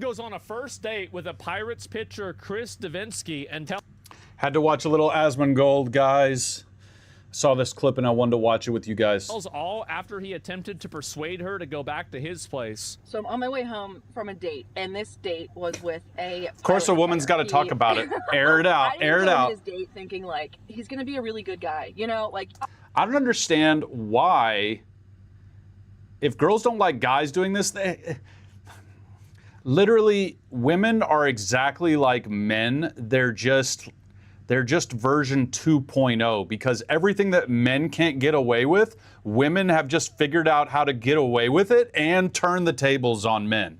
goes on a first date with a Pirates pitcher, Chris Davinsky, and Had to watch a little Asmongold, guys. Saw this clip and I wanted to watch it with you guys. tells all after he attempted to persuade her to go back to his place. So I'm on my way home from a date, and this date was with a. Of course, a woman's got to talk about it. Air it out. Air it out. His date, thinking like he's gonna be a really good guy, you know, like. I don't understand why, if girls don't like guys doing this, literally, women are exactly like men. They're just version 2.0, because everything that men can't get away with, women have just figured out how to get away with it and turn the tables on men.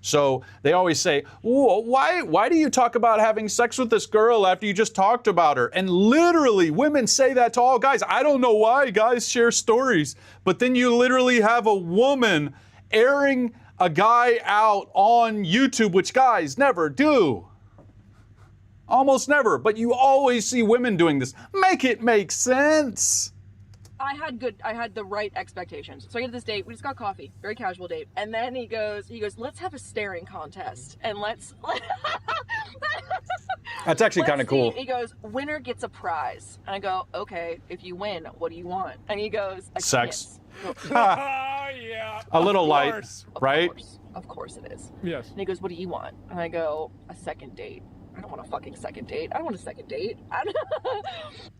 So they always say, why do you talk about having sex with this girl after you just talked about her? And literally, women say that to all guys. I don't know why guys share stories, but then you literally have a woman airing a guy out on YouTube, which guys never do. Almost never, but you always see women doing this. Make it make sense. I had the right expectations. So I get to this date, we just got coffee, very casual date. And then he goes, let's have a staring contest. And let's That's actually kind of cool. He goes, winner gets a prize. And I go, okay, if you win, what do you want? And he goes, sex. Yeah. A little light, right? Of course it is. Yes. And he goes, what do you want? And I go, a second date. I don't want a fucking second date. I don't want a second date.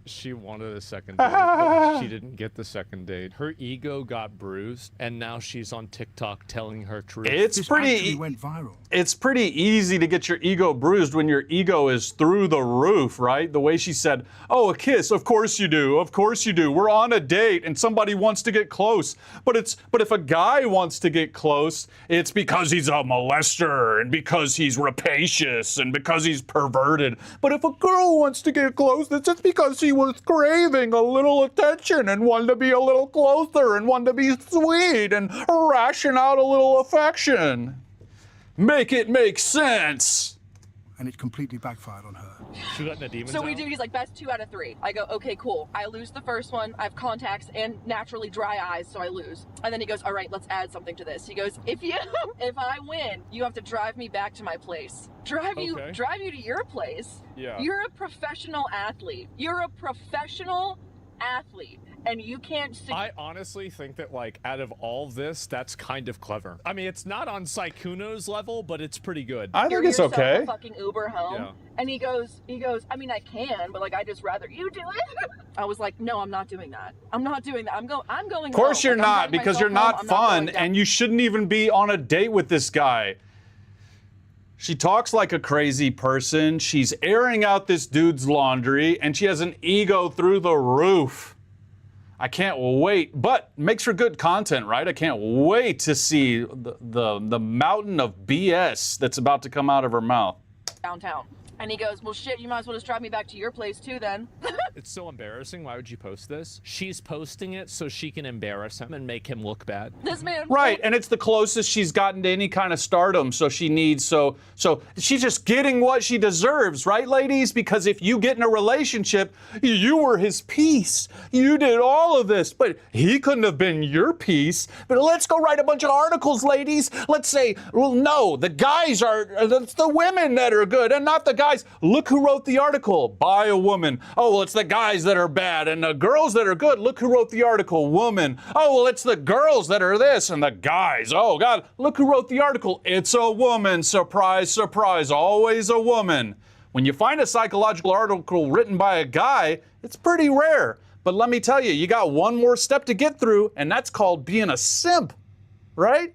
She wanted a second date, but she didn't get the second date. Her ego got bruised, and now she's on TikTok telling her truth. It's pretty went viral. It's pretty easy to get your ego bruised when your ego is through the roof, right? The way she said, "Oh, a kiss, of course you do. Of course you do. We're on a date and somebody wants to get close." But if a guy wants to get close, it's because he's a molester and because he's rapacious and because he's perverted. But if a girl wants to get close, it's just because she was craving a little attention and wanted to be a little closer and wanted to be sweet and ration out a little affection. Make it make sense. And it completely backfired on her. She let the demons So out? we do, he's like, best 2 out of 3. I go, okay, cool. I lose the first one. I have contacts and naturally dry eyes, so I lose. And then he goes, all right, let's add something to this. He goes, if I win, you have to drive me back to my place. Drive you to your place. Yeah. You're a professional athlete. You're a professional athlete. And you can't see. I honestly think that, like, out of all this, that's kind of clever. I mean, it's not on Sykkuno's level, but it's pretty good. I think it's okay. A fucking Uber home. Yeah. And he goes, I mean, I can, but like, I just rather you do it. I was like, no, I'm not doing that. I'm not doing that. I'm going. Of course you're not, because you're not fun, and and you shouldn't even be on a date with this guy. She talks like a crazy person. She's airing out this dude's laundry, and she has an ego through the roof. I can't wait, but makes for good content, right? I can't wait to see the mountain of BS that's about to come out of her mouth. downtown. And he goes, well, shit, you might as well just drive me back to your place too then. It's so embarrassing. Why would you post this? She's posting it so she can embarrass him and make him look bad. This man. Right, and it's the closest she's gotten to any kind of stardom, so she needs, so she's just getting what she deserves, right, ladies? Because if you get in a relationship, you were his piece. You did all of this, but he couldn't have been your piece. But let's go write a bunch of articles, ladies. Let's say, well, no, the guys are, it's the women that are good and not the guys. Look who wrote the article, by a woman. Oh, well, it's the guys that are bad and the girls that are good. Look who wrote the article, woman. Oh, well, it's the girls that are this and the guys. Oh, God, look who wrote the article. It's a woman. Surprise, surprise, always a woman. When you find a psychological article written by a guy, it's pretty rare. But let me tell you, you got one more step to get through, and that's called being a simp, right?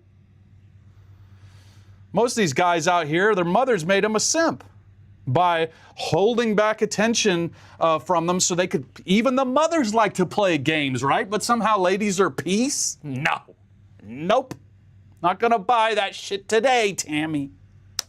Most of these guys out here, their mothers made them a simp by holding back attention from them so they could, even the mothers like to play games, right? But somehow ladies are peace? No. Nope. Not gonna buy that shit today, Tammy.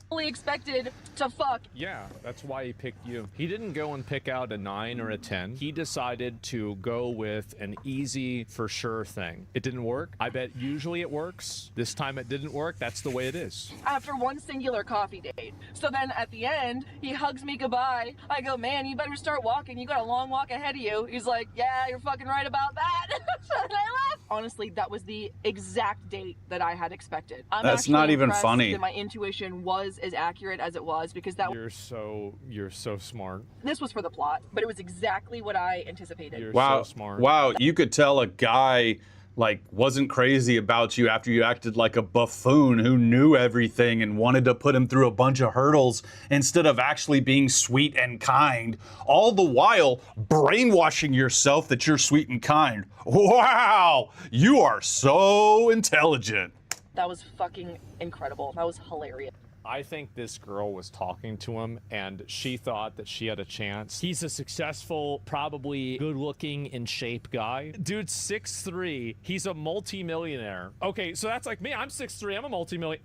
fully expected to fuck. Yeah, that's why he picked you. He didn't go and pick out a 9 or a 10. He decided to go with an easy, for sure thing. It didn't work. I bet usually it works. This time it didn't work. That's the way it is. After one singular coffee date. So then at the end, he hugs me goodbye. I go, man, you better start walking. You got a long walk ahead of you. He's like, yeah, you're fucking right about that. So then I left. Honestly, that was the exact date that I had expected. I'm That's not even impressed funny. that my intuition was as accurate as it was, because that You're so smart. this was for the plot, but it was exactly what I anticipated. You're Wow. so smart. Wow, you could tell a guy like wasn't crazy about you after you acted like a buffoon who knew everything and wanted to put him through a bunch of hurdles instead of actually being sweet and kind, all the while brainwashing yourself that you're sweet and kind. Wow, you are so intelligent. That was fucking incredible. That was hilarious. I think this girl was talking to him and she thought that she had a chance. He's a successful, probably good looking, in shape guy. Dude's 6'3". He's a multi-millionaire. Okay, so that's like me. I'm 6'3". I'm a multi-million.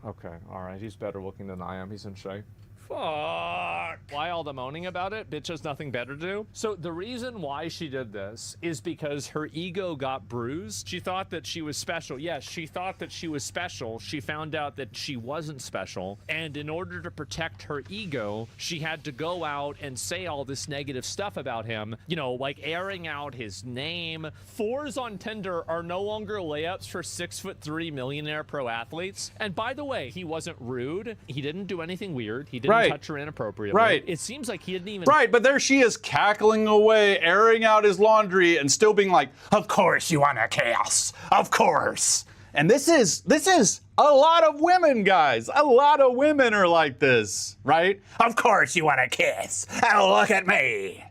Okay, all right. He's better looking than I am. He's in shape. Fuck. Why all the moaning about it? Bitch has nothing better to do. So the reason why she did this is because her ego got bruised. She thought that she was special. Yes, she thought that she was special. She found out that she wasn't special. And in order to protect her ego, she had to go out and say all this negative stuff about him. You know, like airing out his name. 4s on Tinder are no longer layups for 6'3" millionaire pro athletes. And by the way, he wasn't rude. He didn't do anything weird. He didn't touch her inappropriately. Right. It seems like he didn't even. Right, but there she is cackling away, airing out his laundry, and still being like, "Of course you want a kiss, of course." And this is a lot of women, guys. A lot of women are like this, right? Of course you want a kiss. Oh, look at me.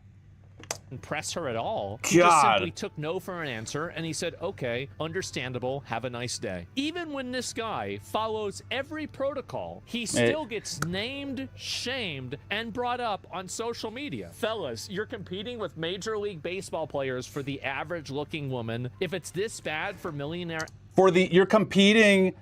Impress her at all. He just God. simply took no for an answer, and he said, okay, understandable, have a nice day. Even when this guy follows every protocol, he still gets named, shamed, and brought up on social media. Fellas, you're competing with Major League Baseball players for the average looking woman. If it's this bad for millionaire You're competing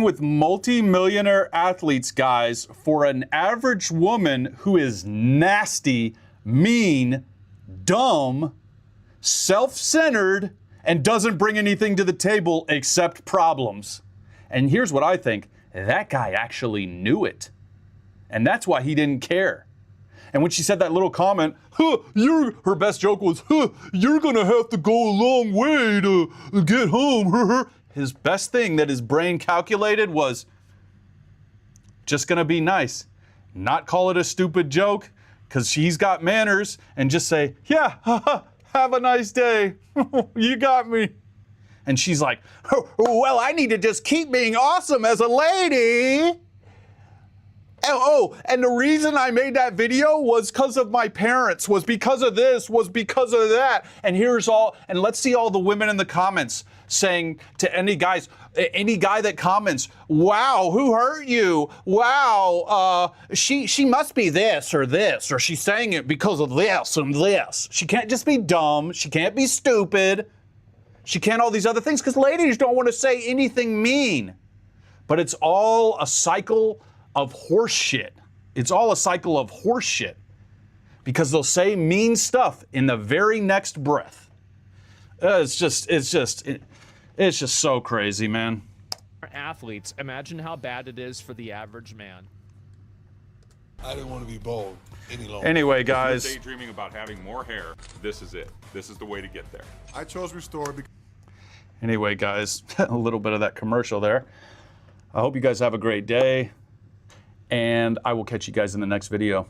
with multi-millionaire athletes, guys, for an average woman who is nasty, mean, dumb, self-centered, and doesn't bring anything to the table except problems. And here's what I think. That guy actually knew it. And that's why he didn't care. And when she said that little comment, her best joke was, you're gonna have to go a long way to get home. His best thing that his brain calculated was just gonna be nice. Not call it a stupid joke, because she's got manners, and just say, yeah, have a nice day. You got me. And she's like, well, I need to just keep being awesome as a lady. Oh, and the reason I made that video was because of my parents, was because of this, was because of that. And let's see all the women in the comments saying to any guy that comments, wow, who hurt you? Wow, she must be this, or she's saying it because of this and this. She can't just be dumb. She can't be stupid. She can't all these other things, because ladies don't want to say anything mean. But it's all a cycle of horse shit. It's all a cycle of horse shit, because they'll say mean stuff in the very next breath. It's just so crazy, man. athletes, imagine how bad it is for the average man. I didn't want to be bold any longer. Anyway, If you're guys. daydreaming about having more hair, this is it. This is the way to get there. I chose Restore because Anyway, guys, a little bit of that commercial there. I hope you guys have a great day, and I will catch you guys in the next video.